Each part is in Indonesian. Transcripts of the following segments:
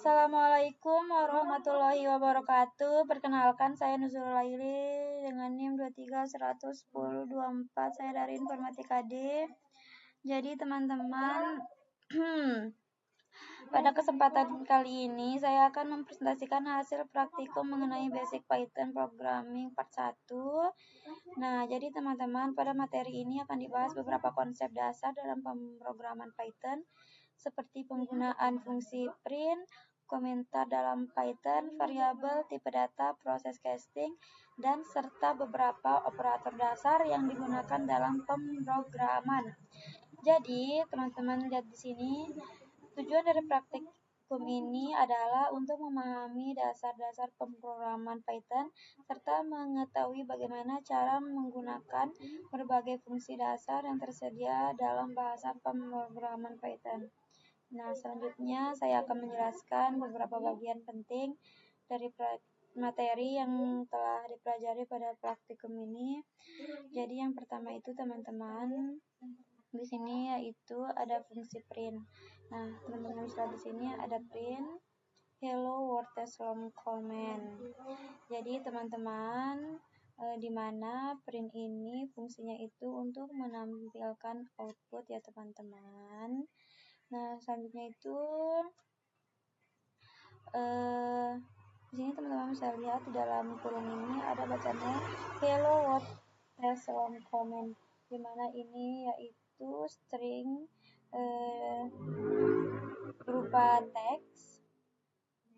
Assalamualaikum warahmatullahi wabarakatuh. Perkenalkan, saya Nuzul Laili dengan NIM 231024. Saya dari Informatika D. Jadi teman-teman, pada kesempatan kali ini saya akan mempresentasikan hasil praktikum mengenai Basic Python Programming Part 1. Nah, jadi teman-teman, pada materi ini akan dibahas beberapa konsep dasar dalam pemrograman Python, seperti penggunaan fungsi print, komentar dalam Python, variabel, tipe data, proses casting, dan serta beberapa operator dasar yang digunakan dalam pemrograman. Jadi, teman-teman lihat di sini, tujuan dari praktikum ini adalah untuk memahami dasar-dasar pemrograman Python serta mengetahui bagaimana cara menggunakan berbagai fungsi dasar yang tersedia dalam bahasa pemrograman Python. Nah, selanjutnya saya akan menjelaskan beberapa bagian penting dari materi yang telah dipelajari pada praktikum ini. Jadi yang pertama itu teman-teman, di sini yaitu ada fungsi print. Nah, teman-teman bisa di sini ada print hello world from comment. Jadi teman-teman, di mana print ini fungsinya itu untuk menampilkan output ya teman-teman. Nah, selanjutnya itu di sini teman-teman bisa lihat di dalam kurung ini ada bacanya hello world from comment, di mana ini yaitu string berupa teks.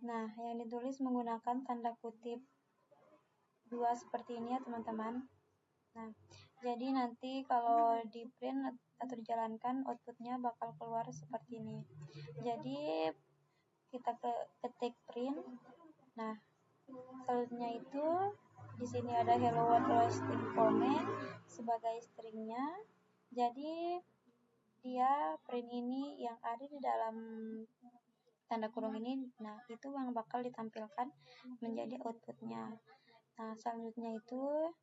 Nah, yang ditulis menggunakan tanda kutip 2 seperti ini ya teman-teman. Nah, jadi nanti kalau di print atau dijalankan outputnya bakal keluar seperti ini. Jadi kita ketik print. Nah, selanjutnya itu di sini ada hello world roasting comment sebagai stringnya. Jadi dia print ini yang ada di dalam tanda kurung ini, nah itu yang bakal ditampilkan menjadi outputnya. Nah, selanjutnya itu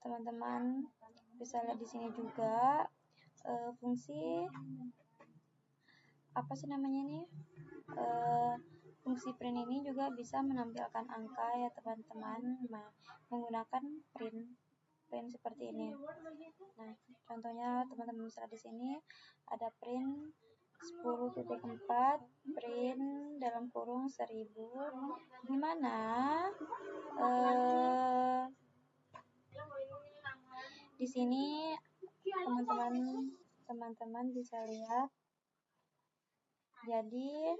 teman-teman bisa lihat di sini juga fungsi apa sih namanya ini, fungsi print ini juga bisa menampilkan angka ya teman-teman. Nah, menggunakan print seperti ini. Nah, contohnya teman-teman bisa di sini ada print 10.4 print dalam kurung 1000, di mana di sini teman-teman bisa lihat. Jadi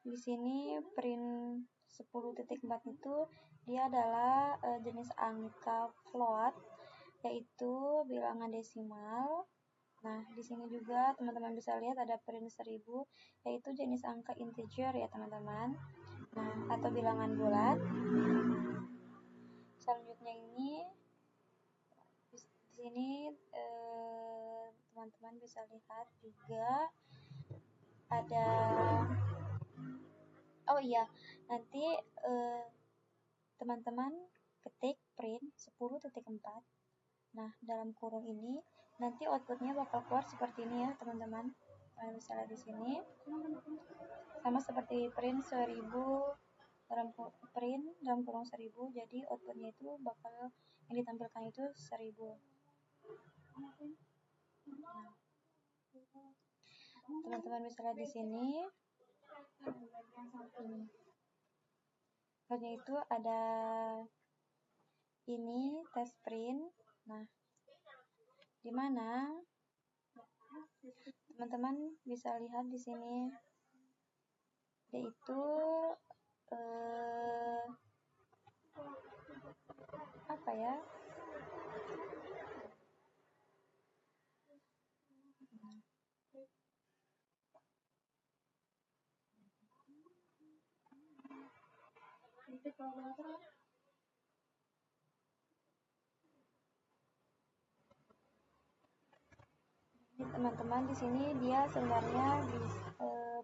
di sini print 10.4 itu dia adalah jenis angka float, yaitu bilangan desimal. Nah, di sini juga teman-teman bisa lihat ada print 1000, yaitu jenis angka integer ya teman-teman. Nah, atau bilangan bulat. Selanjutnya ini di sini teman-teman bisa lihat juga ada, oh iya, nanti teman-teman ketik print 10.4. Nah, dalam kurung ini nanti outputnya bakal keluar seperti ini ya teman-teman. Bisa lihat di sini sama seperti print 1000 dalam kurung 1000. Jadi outputnya itu bakal yang ditampilkan itu 1000. Nah, teman-teman bisa lihat di sini. Selanjutnya itu ada ini test print. Nah, di mana teman-teman bisa lihat di sini yaitu apa ya? Teman-teman di sini dia sebenarnya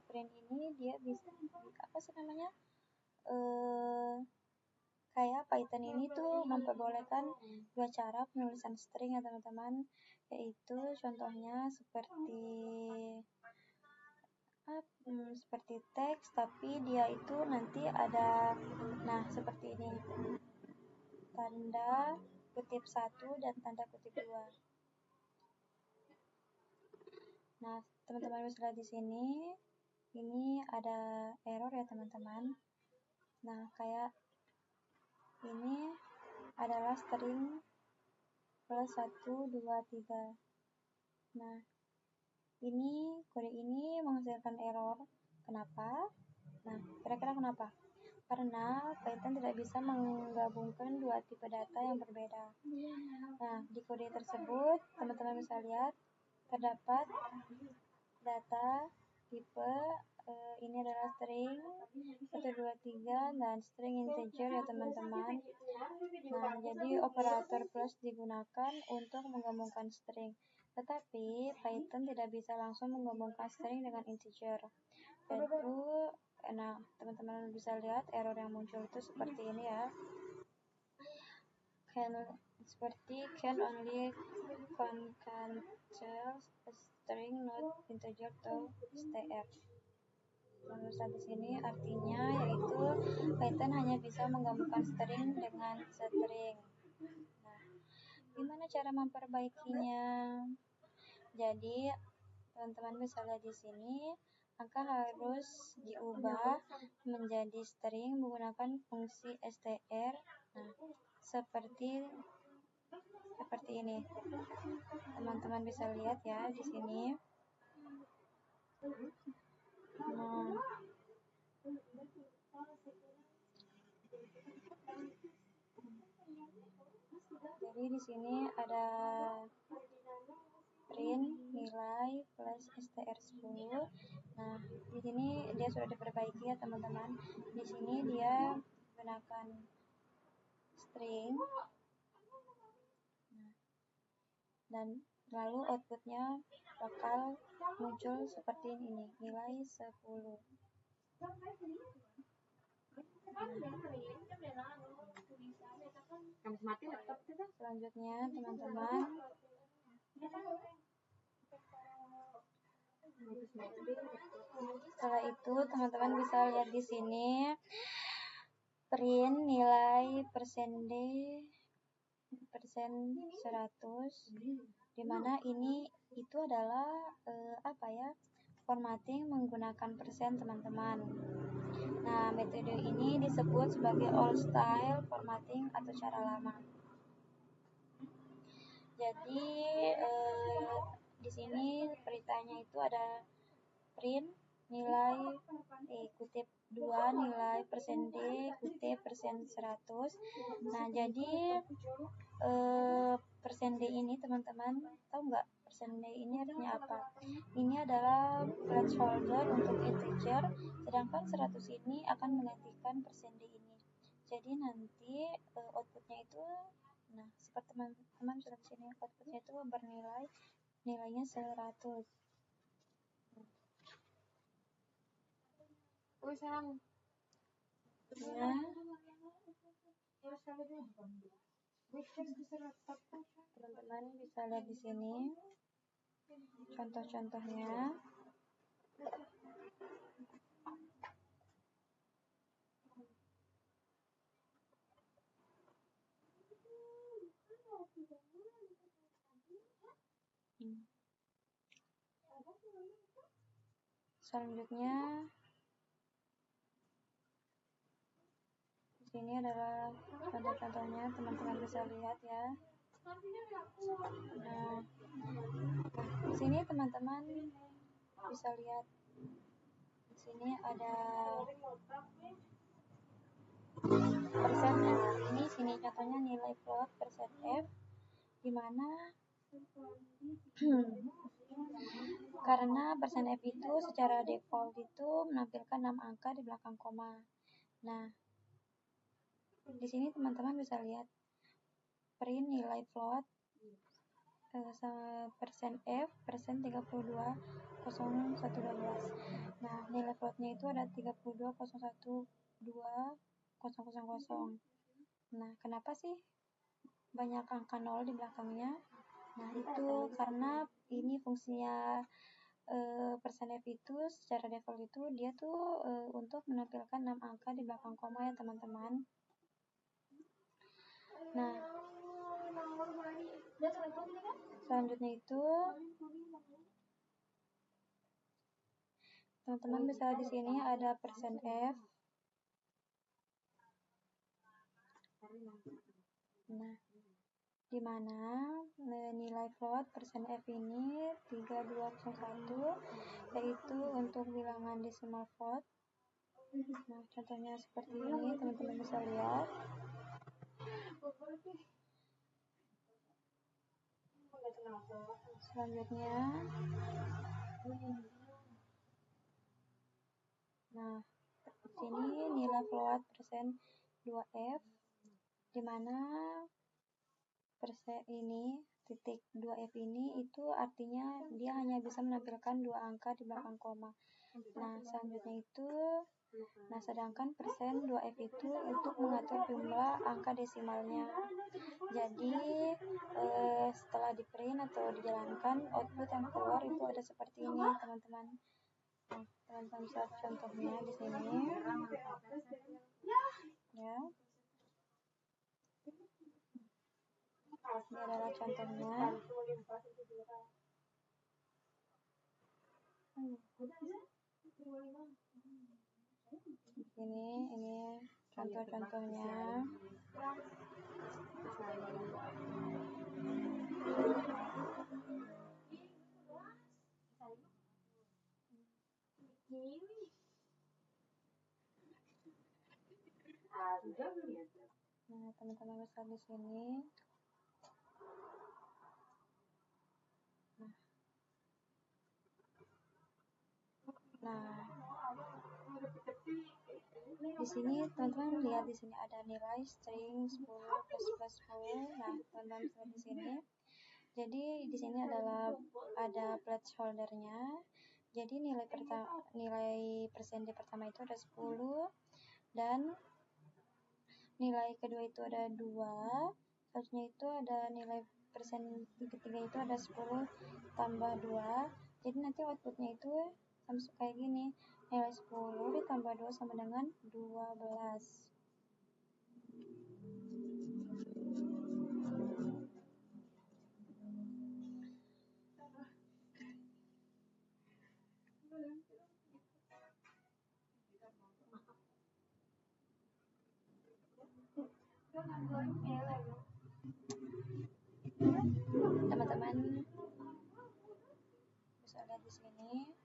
print ini dia bisa apa sih namanya? Kayak Python ini tuh memperbolehkan dua cara penulisan string ya teman-teman, yaitu contohnya seperti seperti teks, tapi dia itu nanti ada, nah seperti ini, tanda kutip 1 dan tanda kutip 2. Nah, teman-teman bisa lihat di sini, ini ada error ya teman-teman. Nah, kayak ini adalah string plus 1, 2, 3. Nah, ini kode ini menghasilkan error. Kenapa? Nah, kira-kira kenapa? Karena Python tidak bisa menggabungkan dua tipe data yang berbeda. Nah, di kode tersebut, teman-teman bisa lihat terdapat data tipe ini adalah string 1, 2, 3 dan string integer ya teman-teman. Nah, jadi operator plus digunakan untuk menggabungkan string. Tetapi Python tidak bisa langsung menggabungkan string dengan integer. Yaitu, nah teman-teman bisa lihat error yang muncul itu seperti ini ya. Can only concatenate a string not integer to str. Menurut di sini artinya yaitu Python hanya bisa menggabungkan string dengan string. Nah, gimana cara memperbaikinya? Jadi teman-teman bisa lihat di sini angka harus diubah menjadi string menggunakan fungsi str. Nah, seperti ini. Teman-teman bisa lihat ya di sini. Nah, jadi di sini ada print nilai plus str10. Nah, di sini dia sudah diperbaiki ya teman-teman. Di sini dia menggunakan string. Nah, dan lalu outputnya bakal muncul seperti ini, nilai 10. Selanjutnya teman-teman, setelah itu teman-teman bisa lihat di sini print nilai persen D persen 100, dimana ini itu adalah formatting menggunakan persen teman-teman. Nah, metode ini disebut sebagai old style formatting atau cara lama. Jadi di sini beritanya itu ada print nilai kutip 2 nilai persen D kutip persen 100. Nah, jadi persen D ini teman-teman tahu nggak persen D ini artinya apa? Ini adalah placeholder untuk integer, sedangkan 100 ini akan menggantikan persen D ini. Jadi nanti outputnya itu, nah seperti teman-teman sudah di sini outputnya itu bernilai nilainya 100. Ya. Teman-teman bisa lihat di sini contoh-contohnya. Selanjutnya di sini adalah contoh-contohnya, teman-teman bisa lihat ya. Nah, di sini teman-teman bisa lihat di sini ada persen F. Ini sini contohnya nilai float persen F, di mana karena persen F itu secara default itu menampilkan 6 angka di belakang koma. Nah, di sini teman-teman bisa lihat print nilai float persen F persen 32,0112. Nah, nilai floatnya itu ada 32,012000. Nah, kenapa sih banyak angka 0 di belakangnya? Nah, itu karena ini fungsinya persen F itu secara default itu dia tuh untuk menampilkan 6 angka di belakang koma ya teman-teman. Nah, selanjutnya itu teman-teman bisa di sini ada persen F. Nah, di mana nilai float persen F ini 3201 yaitu untuk bilangan decimal float. Nah, contohnya seperti ini, teman-teman bisa lihat. Selanjutnya, nah, di sini nilai float persen 2F, di mana persen ini titik 2F ini itu artinya dia hanya bisa menampilkan 2 angka di belakang koma. Nah, selanjutnya itu, sedangkan persen 2F itu untuk mengatur jumlah angka desimalnya. Jadi, setelah di print atau dijalankan, output yang keluar itu ada seperti ini, teman-teman. Nah, teman-teman bisa contohnya di sini. Ya. Ini adalah contohnya. Ini contoh-contohnya. Nah, teman-teman bisa di sini. Nah, di sini teman-teman lihat di sini ada nilai string 10 plus 10. Nah, teman-teman bisa di sini. Jadi di sini adalah ada placeholder-nya. Jadi nilai persen D pertama itu ada 10 dan nilai kedua itu ada 2. Selanjutnya itu ada nilai persen ketiga itu ada 10 tambah 2. Jadi nanti outputnya itu sama kayak gini. Nilai 10 ditambah 2 sama dengan 12. Teman-teman bisa lihat di sini.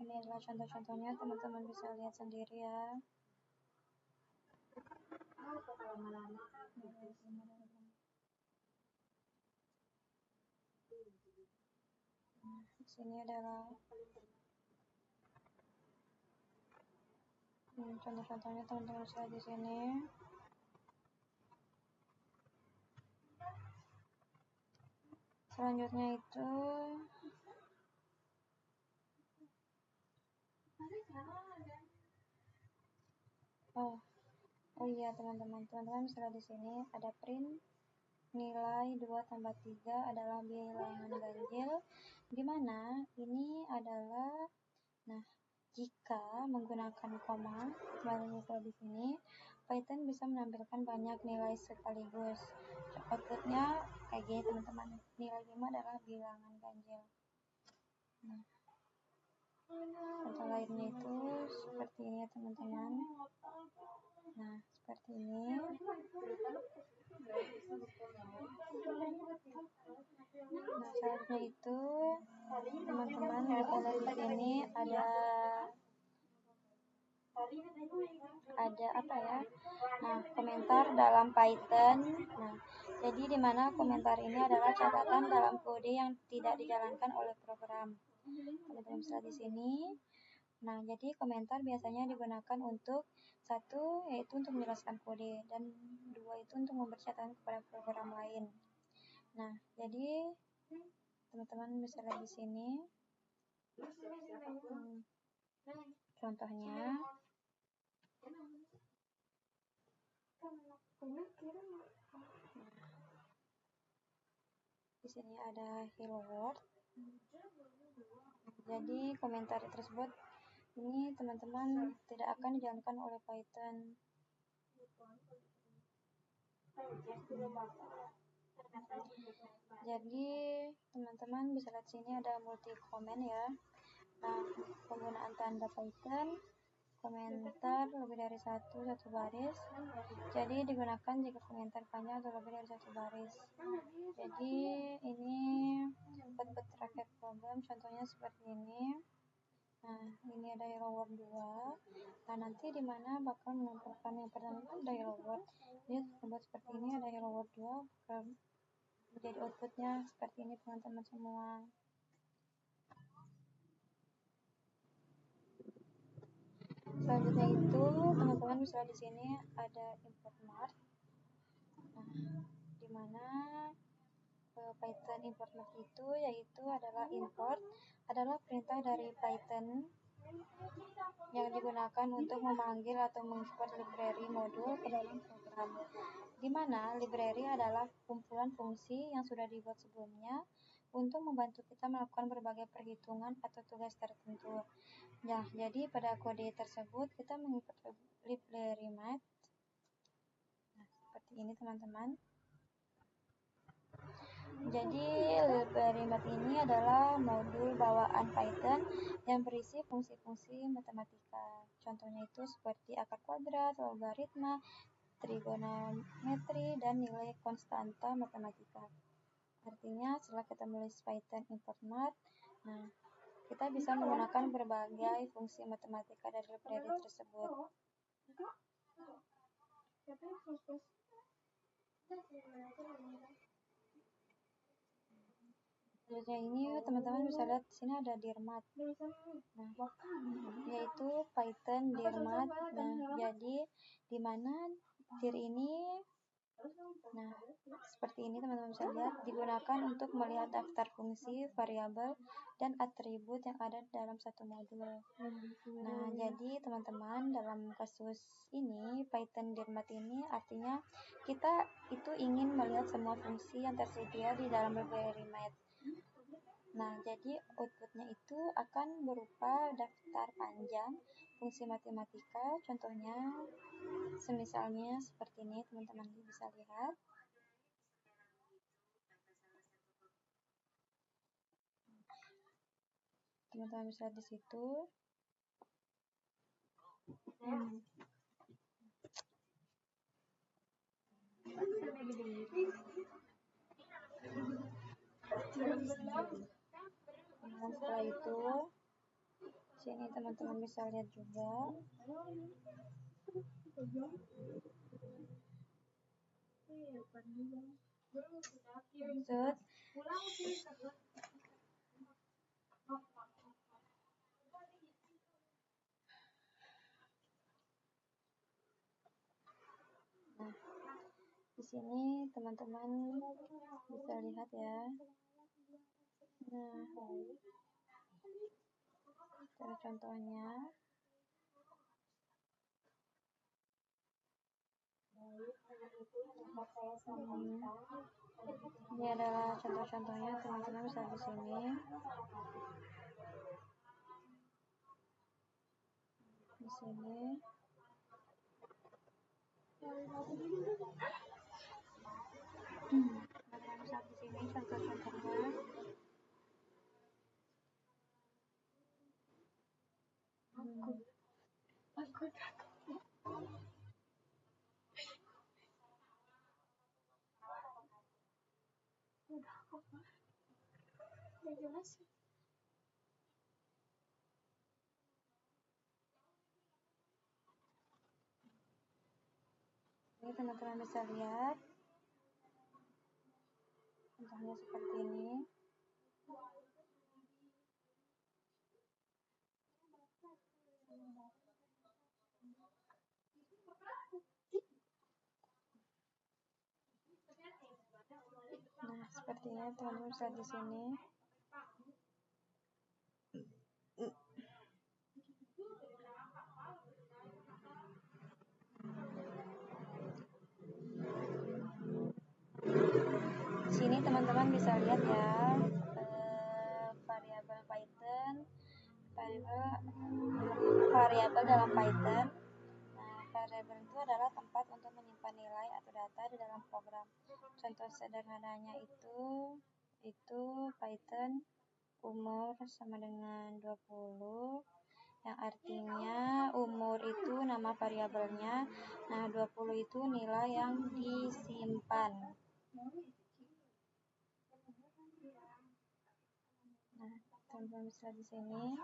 Ini adalah contoh-contohnya, teman-teman bisa lihat sendiri ya. Di sini adalah contoh-contohnya, teman-teman bisa di sini. Selanjutnya itu oh iya teman-teman bisa di sini ada print nilai 2 tambah 3 adalah bilangan ganjil, di mana ini adalah jika menggunakan koma, misalnya di sini Python bisa menampilkan banyak nilai sekaligus. Outputnya kayak gini teman-teman. Nilai 5 adalah bilangan ganjil. Nah, contoh lainnya itu seperti ini ya teman-teman. Nah, seperti ini. Nah, selanjutnya itu teman-teman bisa lihat di sini ada apa ya? Nah, komentar dalam Python. Nah, jadi di mana komentar ini adalah catatan dalam kode yang tidak dijalankan oleh program. Teman-teman bisa di sini. Nah, jadi komentar biasanya digunakan untuk satu yaitu untuk menjelaskan kode dan dua itu untuk memberi catatan kepada program lain. Nah, jadi teman-teman bisa lihat di sini. Contohnya Di sini ada hello world. Jadi komentar tersebut ini teman-teman tidak akan dijalankan oleh Python. Jadi teman-teman bisa lihat sini ada multi comment ya. Nah, penggunaan tanda Python komentar lebih dari satu baris. Jadi digunakan jika komentar panjang atau lebih dari satu baris. Jadi ini output raket program contohnya seperti ini. Nah, ini ada hello world 2. Nah, nanti di mana bakal menempatkan yang pertama ada hello world. Jadi buat seperti ini ada hello world 2 bakal menjadi outputnya seperti ini teman-teman semua. Selanjutnya itu teman-teman bisa di sini ada import mart. Nah, di mana Python import mart itu yaitu adalah import adalah perintah dari Python yang digunakan untuk memanggil atau mengekspor library modul ke dalam program. Di mana library adalah kumpulan fungsi yang sudah dibuat sebelumnya untuk membantu kita melakukan berbagai perhitungan atau tugas tertentu. Nah, jadi pada kode tersebut kita mengimport library math. Nah, seperti ini teman-teman. Jadi library math ini adalah modul bawaan Python yang berisi fungsi-fungsi matematika. Contohnya itu seperti akar kuadrat, logaritma, trigonometri, dan nilai konstanta matematika. Artinya setelah kita menulis Python import math, nah kita bisa menggunakan berbagai fungsi matematika dari library tersebut. Selanjutnya ini teman-teman bisa lihat di sini ada dirmat. Nah, yaitu Python dirmat. Nah, jadi di mana dir ini seperti ini teman-teman bisa lihat digunakan untuk melihat daftar fungsi, variabel, dan atribut yang ada dalam satu modul. Nah, jadi teman-teman dalam kasus ini Python dirmat ini artinya kita itu ingin melihat semua fungsi yang tersedia di dalam library math. Nah, jadi outputnya itu akan berupa daftar panjang fungsi matematika, contohnya semisalnya seperti ini teman-teman bisa lihat. Teman-teman bisa lihat di situ. Nah, setelah itu sini teman-teman bisa lihat juga. Set. Nah, di sini teman-teman bisa lihat ya. Nah, cara contohnya. Ini adalah contoh-contohnya teman-teman bisa di sini. Di sini. Teman-teman bisa di sini contoh-contohnya. Ini teman-teman bisa lihat contohnya seperti ini. Nah, sepertinya teman-teman bisa di sini. sini teman-teman bisa lihat ya, variabel Python, variabel dalam Python. Nah, variabel itu adalah tempat untuk menyimpan nilai atau data di dalam program. Contoh sederhananya itu Python umur sama dengan 20, yang artinya umur itu nama variabelnya. Nah, 20 itu nilai yang disimpan. Nah, teman-teman bisa di sini.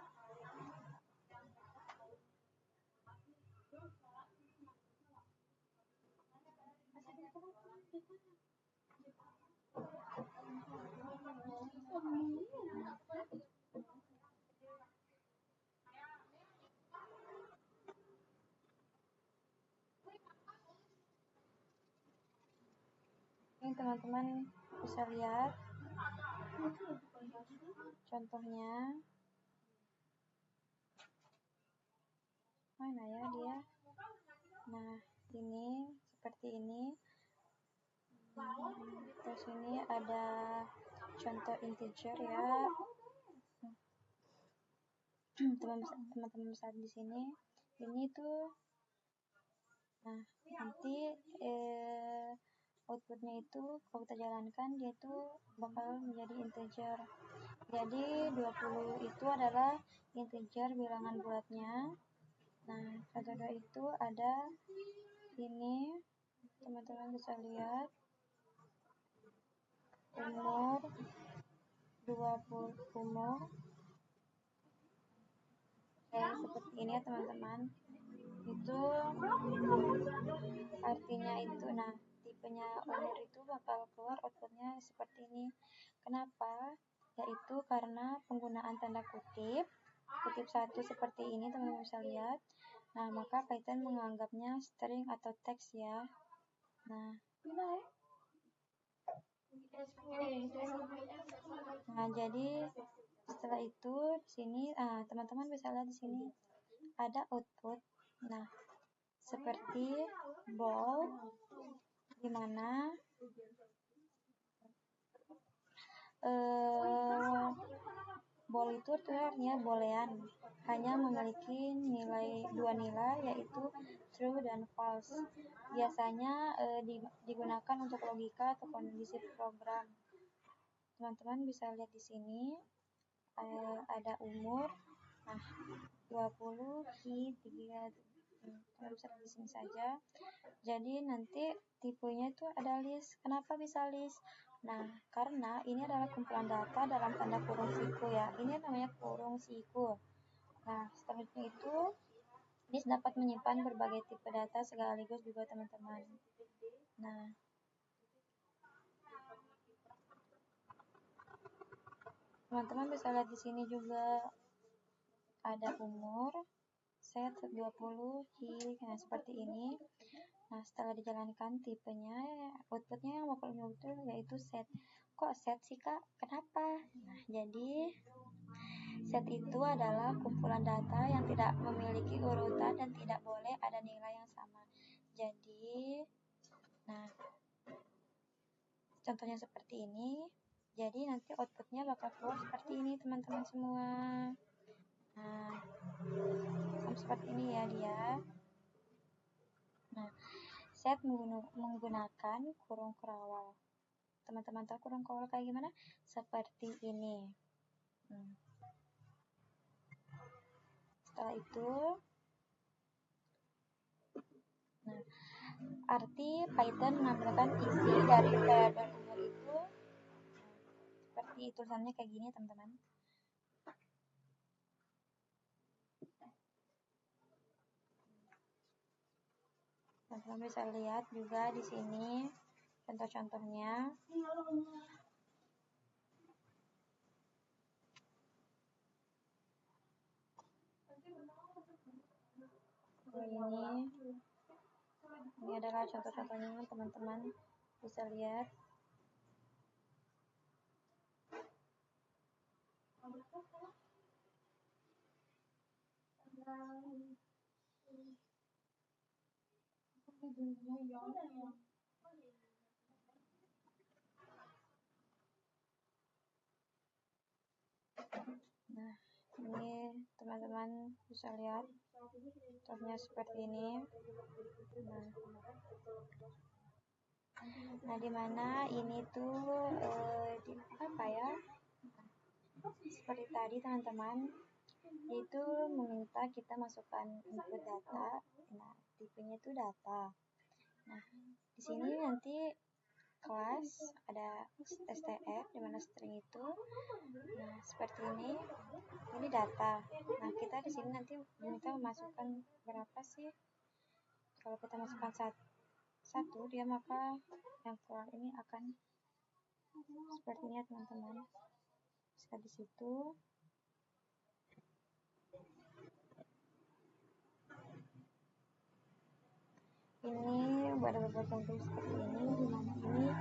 Ini teman-teman bisa lihat contohnya. Mana ya dia? Nah, ini seperti ini. Terus ini ada contoh integer ya. Teman-teman bisa di sini. Ini tuh. Nah, nanti outputnya itu kalau kita jalankan dia tuh bakal menjadi integer. Jadi 20 itu adalah integer bilangan bulatnya. Nah, contohnya itu ada ini, teman-teman bisa lihat umur 20 umur seperti ini ya teman-teman. Itu artinya itu, nah tipenya umur itu bakal keluar outputnya seperti ini. Kenapa? Yaitu karena penggunaan tanda kutip satu seperti ini, teman-teman bisa lihat. Nah, maka Python menganggapnya string atau teks ya. Nah, jadi setelah itu di sini teman-teman bisa lihat di sini ada output. Nah, seperti ball, di mana ball itu artinya boolean, hanya memiliki dua nilai yaitu true dan false. Biasanya digunakan untuk logika atau kondisi program. Teman-teman bisa lihat di sini ada umur, nah 20 ki 3, bisa di sini saja. Jadi nanti tipenya itu ada list. Kenapa bisa list? Nah, karena ini adalah kumpulan data dalam tanda kurung siku ya. Ini namanya kurung siku. Nah, selanjutnya itu list dapat menyimpan berbagai tipe data sekaligus juga teman-teman. Nah, teman-teman bisa lihat di sini juga ada umur, set 20 ki, nah seperti ini. Nah, setelah dijalankan tipenya, outputnya yang bakal muncul yaitu set. Kok set sih kak? Kenapa? Nah, jadi set itu adalah kumpulan data yang tidak memiliki urutan dan tidak boleh ada nilai yang sama. Jadi, nah, contohnya seperti ini. Jadi nanti outputnya bakal keluar seperti ini teman-teman semua. Nah, seperti ini ya dia. Nah, set menggunakan kurung kerawal. Teman-teman tahu kurung kerawal kayak gimana? Seperti ini. Setelah itu, nah, arti Python menampilkan isi dari variabel umur itu seperti tulisannya kayak gini teman-teman. Teman-teman bisa lihat juga di sini contoh-contohnya. Ini adalah contoh-contohnya, teman-teman bisa lihat. Ini teman-teman bisa lihat contohnya seperti ini. Nah dimana ini tuh apa ya, seperti tadi teman-teman, itu meminta kita masukkan input data. Nah tipenya itu data. Nah di sini nanti kelas ada str dimana string itu. Nah seperti ini data. Nah kita di sini nanti diminta memasukkan berapa sih. Kalau kita masukkan satu dia, maka yang keluar ini akan seperti ini teman-teman. Bisa di situ. Ini ada beberapa contoh seperti ini, dimana ini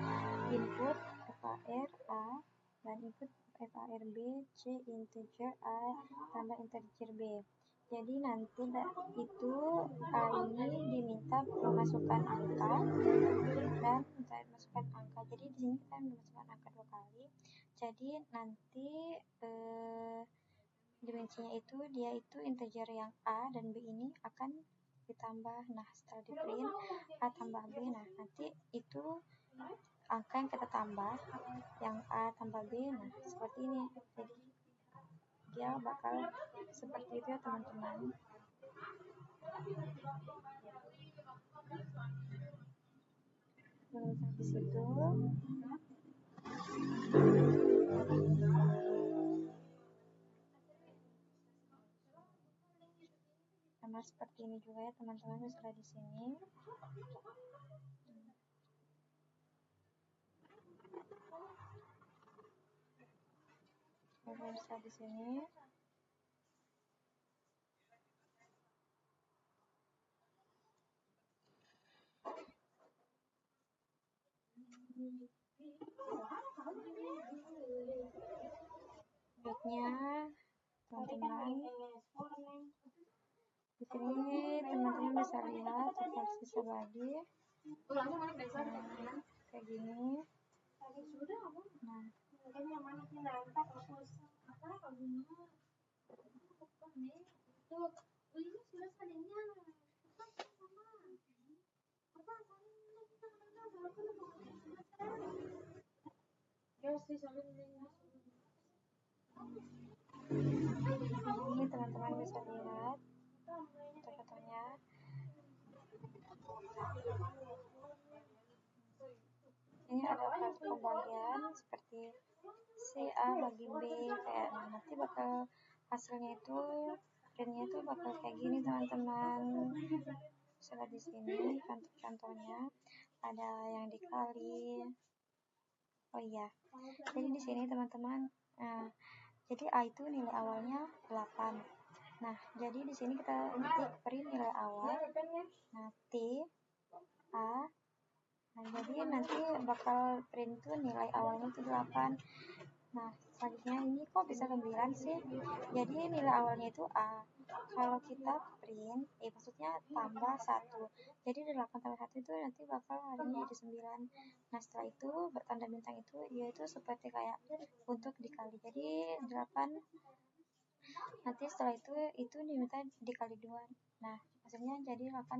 input var a dan input var b, c integer a tambah integer b. Jadi nanti itu a ini diminta memasukkan angka dan masukkan angka. Jadi di sini kita memasukkan angka 2 kali. Jadi nanti dimensinya itu dia itu integer yang a dan b ini akan ditambah. Nah setelah di print a tambah b, nah nanti itu angka yang kita tambah yang a tambah b, nah seperti ini. Jadi dia bakal seperti itu ya teman-teman. Di situ sama seperti ini juga ya teman-teman, misalnya di sini. Bisa di sini. Berikutnya teman-teman, di sini teman-teman bisa lihat versi sabadi kayak gini. Nah ini teman-teman bisa lihat contohnya. Ini ada pembagian seperti C A bagi B kayak. Nah, nanti bakal hasilnya itu printnya itu bakal kayak gini teman-teman. Misalnya di sini contohnya ada yang dikali. Oh iya, jadi di sini teman-teman, nah jadi A itu nilai awalnya 8. Nah jadi di sini kita ketik print nilai awal. Nah T A. Nah jadi nanti bakal print tuh nilai awalnya itu 8. Nah selanjutnya ini kok bisa 9 sih? Jadi nilai awalnya itu A. Kalau kita print, maksudnya tambah 1. Jadi 8 tambah 1 itu nanti bakal hasilnya jadi 9. Nah setelah itu bertanda bintang itu yaitu seperti kayak untuk dikali. Jadi 8 nanti setelah itu diminta dikali 2. Nah hasilnya jadi 18.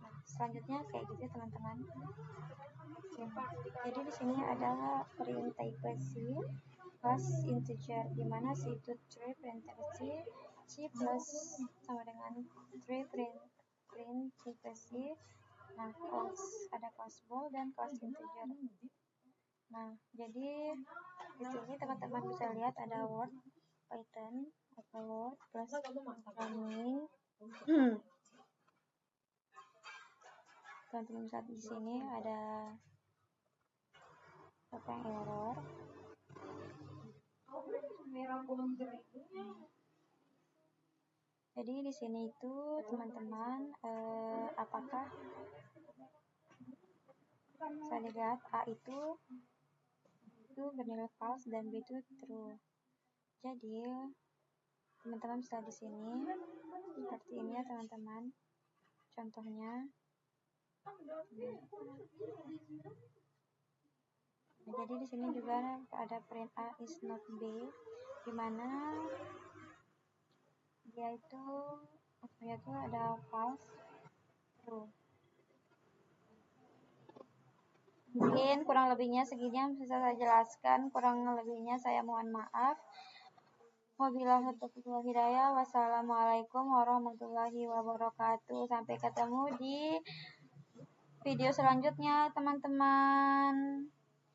Nah selanjutnya kayak gitu teman-teman. Jadi di sini ada print type C plus integer, dimana C itu 3 printer C plus sama dengan 3 print type C. Nah ada class ball dan class integer. Nah jadi di sini teman-teman bisa lihat ada Word, Python atau Word plus programming. Teman-teman lihat di sini ada apa yang error. Jadi di sini itu teman-teman apakah saya lihat A itu bernilai false dan B itu true. Jadi teman-teman bisa di sini seperti ini ya teman-teman. Contohnya. Nah, jadi di sini juga ada print A is not B, dimana dia itu maksudnya tuh ada false true. Mungkin kurang lebihnya segini yang bisa saya jelaskan, kurang lebihnya saya mohon maaf. Wabillahi taufiq wal hidayah. Wassalamualaikum warahmatullahi wabarakatuh. Sampai ketemu di video selanjutnya, teman-teman.